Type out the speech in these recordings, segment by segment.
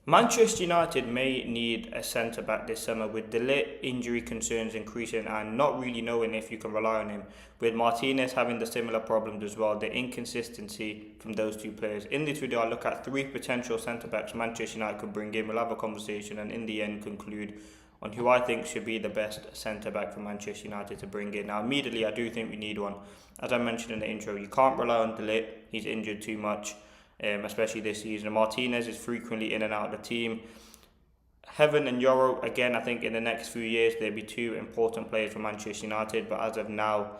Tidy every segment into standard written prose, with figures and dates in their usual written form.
Manchester United may need a centre back this summer with De Ligt injury concerns increasing and not really knowing if you can rely on him. With Martinez having the similar problems as well, the inconsistency from those two players. In this video, I'll look at three potential centre backs Manchester United could bring in. We'll have a conversation and in the end conclude on who I think should be the best centre back for Manchester United to bring in. Now, immediately, I do think we need one. As I mentioned in the intro, you can't rely on De Ligt. He's injured too much. Especially this season. Martinez is frequently in and out of the team. Heaven and Euro, again, I think in the next few years they'll be two important players for Manchester United, but as of now,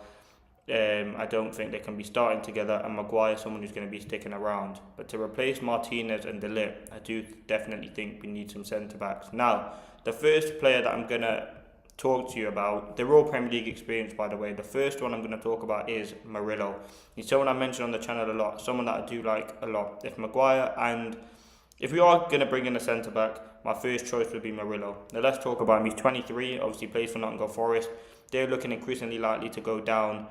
I don't think they can be starting together, and Maguire is someone who's going to be sticking around. But to replace Martinez and De Ligt, I do definitely think we need some centre-backs. Now, the first player that I'm going to talk to you about, they're all Premier League experience, by the way. The first one I'm going to talk about is Murillo. He's someone I mentioned on the channel a lot, someone that I do like a lot. If we are going to bring in a centre back, my first choice would be Murillo. Now let's talk about him. He's 23, obviously plays for Nottingham Forest. They're looking increasingly likely to go down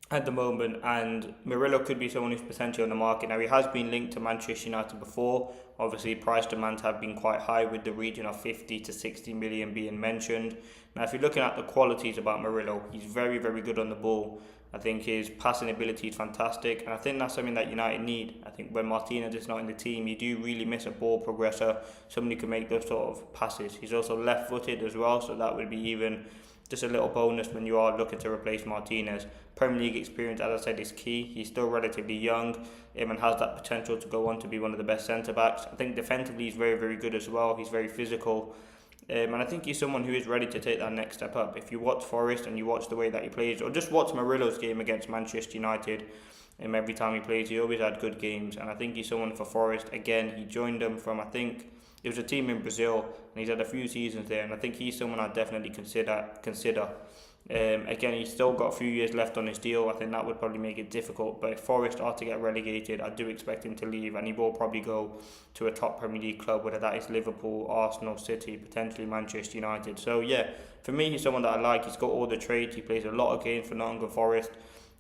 at the moment, and Murillo could be someone who's potentially on the market. Now, he has been linked to Manchester United before. Obviously, price demands have been quite high, with the region of 50 to 60 million being mentioned. Now, if you're looking at the qualities about Murillo, he's very, very good on the ball. I think his passing ability is fantastic, and I think that's something that United need. I think when Martinez is not in the team, you do really miss a ball progressor, someone who can make those sort of passes. He's also left-footed as well, so that would be even just a little bonus when you are looking to replace Martinez. Premier League experience, as I said, is key. He's still relatively young and has that potential to go on to be one of the best centre-backs. I think defensively he's very, very good as well. He's very physical. And I think he's someone who is ready to take that next step up. If you watch Forest and you watch the way that he plays, or just watch Murillo's game against Manchester United, every time he plays, he always had good games. And I think he's someone for Forest. Again, he joined them from, I think, it was a team in Brazil, and he's had a few seasons there, and I think he's someone I'd definitely consider. Again, he's still got a few years left on his deal. I think that would probably make it difficult, but if Forest are to get relegated, I do expect him to leave, and he will probably go to a top Premier League club, whether that is Liverpool, Arsenal, City, potentially Manchester United. So yeah, for me, he's someone that I like. He's got all the traits. He plays a lot of games for Nottingham Forest.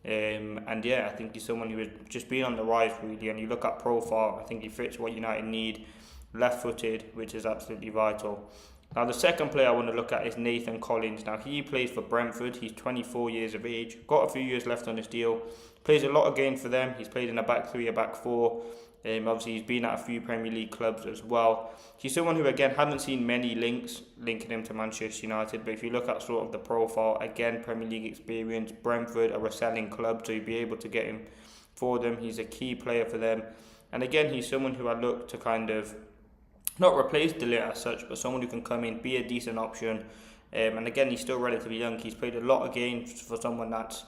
And yeah, I think he's someone who has just been on the rise, really, and you look at profile, I think he fits what United need. Left-footed, which is absolutely vital. Now, the second player I want to look at is Nathan Collins. Now, he plays for Brentford. He's 24 years of age. Got a few years left on his deal. Plays a lot of games for them. He's played in a back three, a back four. Obviously, he's been at a few Premier League clubs as well. He's someone who, again, haven't seen many links linking him to Manchester United. But if you look at sort of the profile, again, Premier League experience, Brentford are a selling club, so you'll be able to get him for them. He's a key player for them. And again, he's someone who I look to kind of not replace De Ligt as such, but someone who can come in, be a decent option. And again, he's still relatively young. He's played a lot of games for someone that's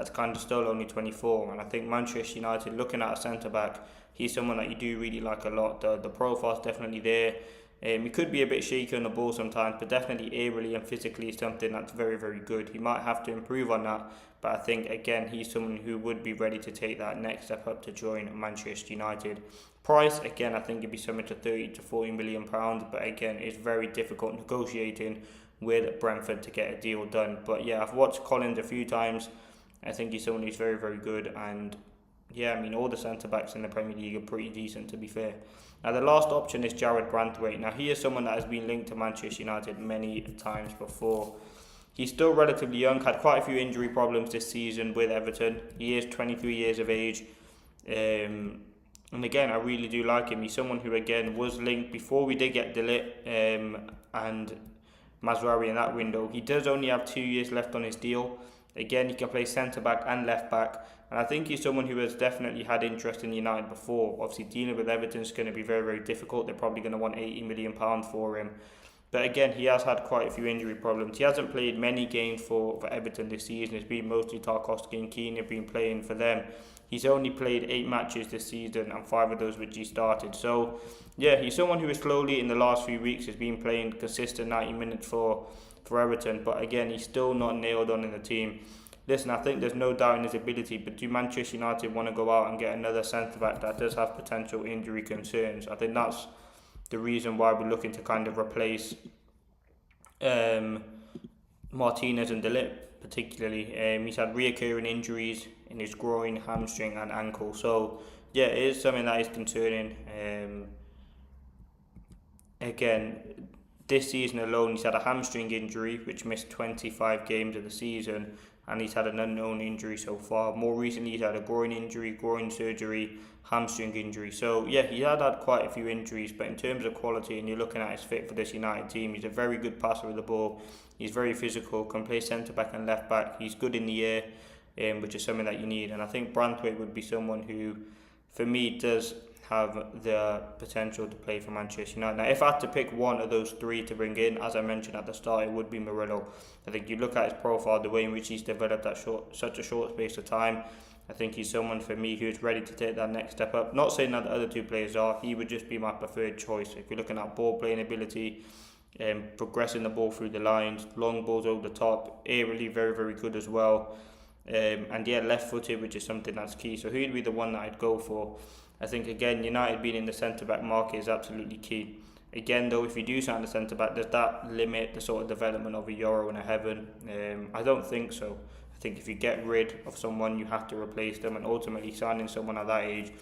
kind of still only 24. And I think Manchester United, looking at a centre-back, he's someone that you do really like a lot. The profile's definitely there. He could be a bit shaky on the ball sometimes, but definitely aerially and physically is something that's very, very good. He might have to improve on that, but I think, again, he's someone who would be ready to take that next step up to join Manchester United. Price, again, I think it'd be somewhere to 30 to 40 million pounds, but again, it's very difficult negotiating with Brentford to get a deal done. But yeah, I've watched Collins a few times. I think he's someone who's very, very good, and yeah, I mean, all the centre-backs in the Premier League are pretty decent, to be fair. Now, the last option is Jared Brantwaite. Now, he is someone that has been linked to Manchester United many times before. He's still relatively young, had quite a few injury problems this season with Everton. He is 23 years of age. And again, I really do like him. He's someone who, again, was linked before we did get De Ligt and Mazraoui in that window. He does only have 2 years left on his deal. Again, he can play centre-back and left-back. And I think he's someone who has definitely had interest in United before. Obviously, dealing with Everton is going to be very, very difficult. They're probably going to want £80 million for him. But again, he has had quite a few injury problems. He hasn't played many games for Everton this season. It's been mostly Tarkowski and Keane have been playing for them. He's only played 8 matches this season, and 5 of those which he started. So, yeah, he's someone who is slowly, in the last few weeks, has been playing consistent 90 minutes for Everton. But again, he's still not nailed on in the team. Listen, I think there's no doubt in his ability, but do Manchester United want to go out and get another centre-back that does have potential injury concerns? I think that's the reason why we're looking to kind of replace Martinez and De Ligt, particularly. He's had reoccurring injuries in his groin, hamstring and ankle. So, yeah, it is something that is concerning. again, this season alone, he's had a hamstring injury, which missed 25 games of the season, and he's had an unknown injury so far. More recently, he's had a groin injury, groin surgery, hamstring injury. So, yeah, he had quite a few injuries, but in terms of quality, and you're looking at his fit for this United team, he's a very good passer of the ball. He's very physical, can play centre-back and left-back. He's good in the air, which is something that you need. And I think Branthwaite would be someone who, for me, does have the potential to play for Manchester United. Now, if I had to pick one of those three to bring in, as I mentioned at the start, it would be Murillo. I think you look at his profile, the way in which he's developed at such a short space of time, I think he's someone for me who's ready to take that next step up. Not saying that the other two players are, he would just be my preferred choice. If you're looking at ball playing ability, progressing the ball through the lines, long balls over the top, aerially very, very good as well. And yeah, left footed, which is something that's key. So who'd be the one that I'd go for? I think, again, United being in the centre-back market is absolutely key. Again, though, if you do sign the centre-back, does that limit the sort of development of a Euro and a Heaven? I don't think so. I think if you get rid of someone, you have to replace them, and ultimately signing someone at that age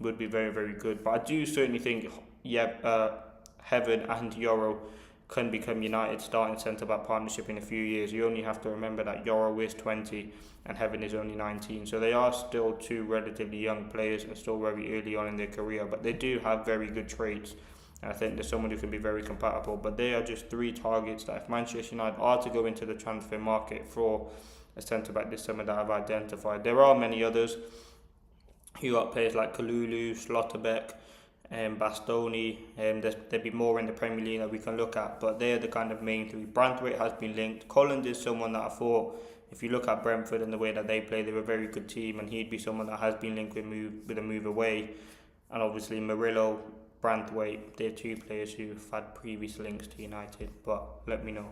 would be very, very good. But I do certainly think, Heaven and Euro can become United's starting centre-back partnership in a few years. You only have to remember that Euro is 20 and Heaven is only 19. So they are still two relatively young players and still very early on in their career, but they do have very good traits. And I think there's someone who can be very compatible. But they are just three targets that if Manchester United are to go into the transfer market for a centre-back this summer that I've identified. There are many others. You got players like Kalulu, Slotterbeck, Bastoni, there'd be more in the Premier League that we can look at, but they're the kind of main three. Branthwaite has been linked. Collins is someone that I thought, if you look at Brentford and the way that they play, they're a very good team, and he'd be someone that has been linked with a move away. And obviously Murillo, Branthwaite, they're two players who've had previous links to United, but let me know.